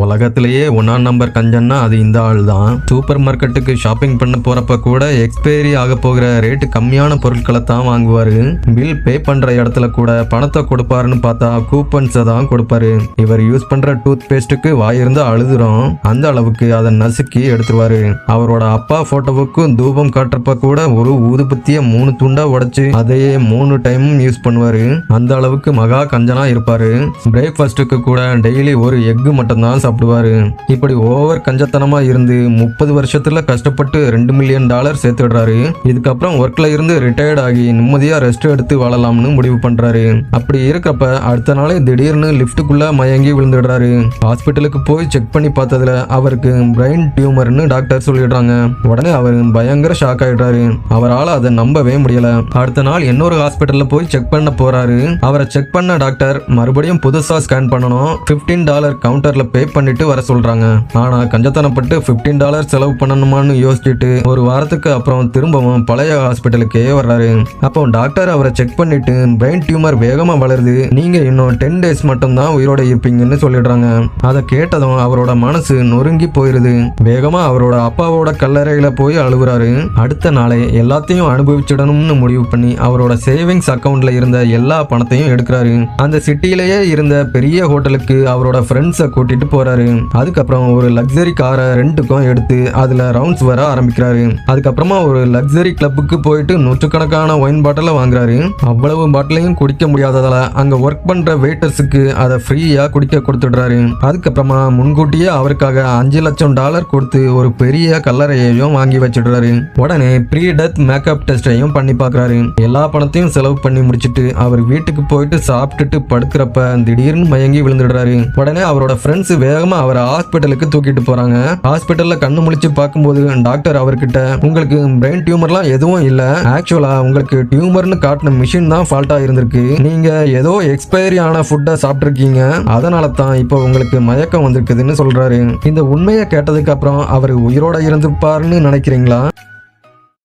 உலகத்திலேயே 1ஆம் நம்பர் கஞ்சன்னா அது இந்த ஆள் தான். சூப்பர் மார்க்கெட்டுக்கு ஷாப்பிங் பண்ண போறப்ப கூட எக்ஸ்பைரி ஆக போகிற ரேட்டு கம்மியான பொருட்களை தான் வாங்குவாரு. பில் பே பண்ற இடத்துல கூட பணத்தை கொடுப்பாருன்னு பார்த்தா கூப்பன்ஸை தான் கொடுப்பாரு. இவர் யூஸ் பண்ற டூத் பேஸ்ட்டுக்கு வாயிருந்து அழுதுரும். அந்த அளவுக்கு அதை நசுக்கி எடுத்துருவாரு. அவரோட அப்பா போட்டோவுக்கு தூபம் காட்டுறப்ப கூட ஒரு ஊதுபத்திய 3 துண்டா உடைச்சு அதையே 3 டைம் யூஸ் பண்ணுவாரு. அந்த அளவுக்கு மகா கஞ்சனா இருப்பாரு. பிரேக்ஃபாஸ்ட்டுக்கு கூட டெய்லி ஒரு எக்கு மட்டும் தான் சாப்பிடுவாரு. இப்படி ஓவர் கஞ்சத்தனமா இருந்து 30 வருஷத்துல கஷ்டப்பட்டு $2 மில்லியன் சேர்த்துடுறாரு. இதுக்கப்புறம் ஒர்க்ல இருந்து ரிட்டையர்ட் ஆகி நிம்மதியா ரெஸ்ட் எடுத்து வாழலாம்னு முடிவு பண்றாரு. அப்படி இருக்கப்ப அடுத்த நாளே திடீர்னு லிப்டுக்குள்ள மயங்கி விழுந்துடுறாரு. ஹாஸ்பிட்டலுக்கு போய் செக் பண்ணி பார்த்ததுல அவருக்கு பிரெயின் டியூமர்னு டாக்டர் சொல்லிடுறாங்க. உடனே அவர் பயங்கர ஷாக் ஆயிடுறாரு. அவரால் அதை நம்பவே முடியல. அடுத்த நாள் இன்னொரு ஹாஸ்பிட்டல்ல போய் செக் பண்ண போறாரு. அவரை செக் பண்ண டாக்டர் மறுபடியும் புதுசா ஸ்கேன் பண்ணணும், $15 கவுண்டர்ல பே பண்ணிட்டு வர சொல்றாங்க. ஆனா கஞ்சத்தனப்பட்டு $15 செலவு பண்ணணுமான்னு யோசிச்சுட்டு ஒரு வாரத்துக்கு அப்புறம் திரும்பவும் பழைய ஹாஸ்பிட்டலுக்கே வர்றாரு. அப்போ டாக்டர் அவரை செக் பண்ணிட்டு பிரெயின் டியூமர் வேகமா வளருது, நீங்க இன்னும் 10 டேஸ் மட்டும் தான் உயிரோட இருப்பீங்கன்னு சொல்லிடுறாங்க. அதை கேட்டதும் அவரோட மனசு நொறுங்கி போயிருது. வேகமா அவரோட அப்பாவோட கல்லறையில போய் அழுகுறாரு. அடுத்த நாளே எல்லாத்தையும் அனுபவிச்சிடணும்னு முடிவு பண்ணி அவரோட சேவிங்ஸ் அக்கவுண்ட்ல இருந்த எல்லா பணத்தையும் எடுக்கிறாரு. அந்த சிட்டிலேயே இருந்த பெரிய ஹோட்டலுக்கு அவரோட ஃப்ரெண்ட்ஸை கூட்டிட்டு போறாரு. அதுக்கப்புறம் ஒரு லக்ஸரி காரை ரெண்டுக்கும் எடுத்து அதுல ரவுண்ட்ஸ் வர ஆரம்பிக்கிறாரு. அதுக்கப்புறமா ஒரு லக்ஸரி கிளப்புக்கு போயிட்டு நூற்றுக்கணக்கான ஒயின் பாட்டில வாங்குறாரு. அவ்வளவு பாட்டிலையும் குடிக்க முடியாததால அங்க ஒர்க் பண்ற வெயிட்டர்ஸுக்கு அதை ஃப்ரீயா குடிக்க கொடுத்துடுறாரு. அதுக்கப்புறமா முன்கூட்டியே அவருக்காக $5 லட்சம் கொடுத்து ஒரு பெரிய கல்லறையையும் வாங்கி வச்சிடுறாரு. உடனே ப்ரீ டெத் மேக்கப் டெஸ்டையும் பண்ணி பாக்குறாரு. எல்லா பணத்தையும் செலவு பண்ணி முடிச்சிட்டு அவர் வீட்டுக்கு போயிட்டு சாப்பிட்டுட்டு படுக்கிறப்ப திடீர்னு மயங்கி விழுந்துடுறாரு. உடனே அவரோட ஃப்ரெண்ட்ஸ் வேகமா அவரை ஹாஸ்பிட்டலுக்கு தூக்கிட்டு போறாங்க. ஹாஸ்பிட்டல்ல கண்ணு முழிச்சு பார்க்கும்போது டாக்டர் அவர்கிட்ட, உங்களுக்கு பிரெயின் டியூமர்லாம் எதுவும் இல்ல, ஆக்சுவலா உங்களுக்கு டியூமர்னு காட்டின மிஷின் தான் ஃபால்ட்டா இருந்திருக்கு, நீங்க ஏதோ எக்ஸ்பைரி ஆன ஃபுட்டை சாப்பிட்டுருக்கீங்க, அதனால தான் இப்போ உங்களுக்கு மயக்கம் வந்திருக்குதுன்னு சொல்றாரு. இந்த உண்மையை கேட்டதுக்கு அப்புறம் அவர் உயிரோட இருந்திருப்பாருன்னு நினைக்கிறீங்களா?